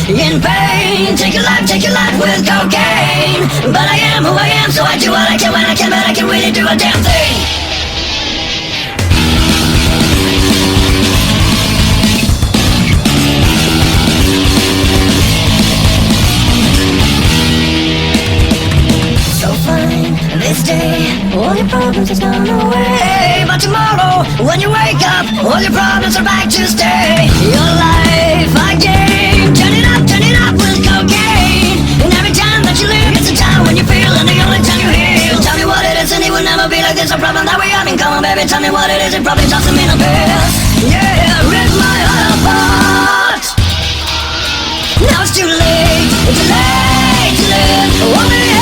in pain. Take your life with cocaine. But I am who I am, so I do what I can when I can, but I can really do a damn thing. So fine, this day, all your problems has gone away. But tomorrow, when you wake up, all your problems are back to stay. Your life, a game, turn it up with cocaine. And every time that you live, it's a time when you feel, and the only time you heal. Tell me what it is, and it will never be like this. A problem that we have in common, baby. Tell me what it is, it probably doesn't mean a bit. Yeah, rip my heart apart. Now it's too late to live. Only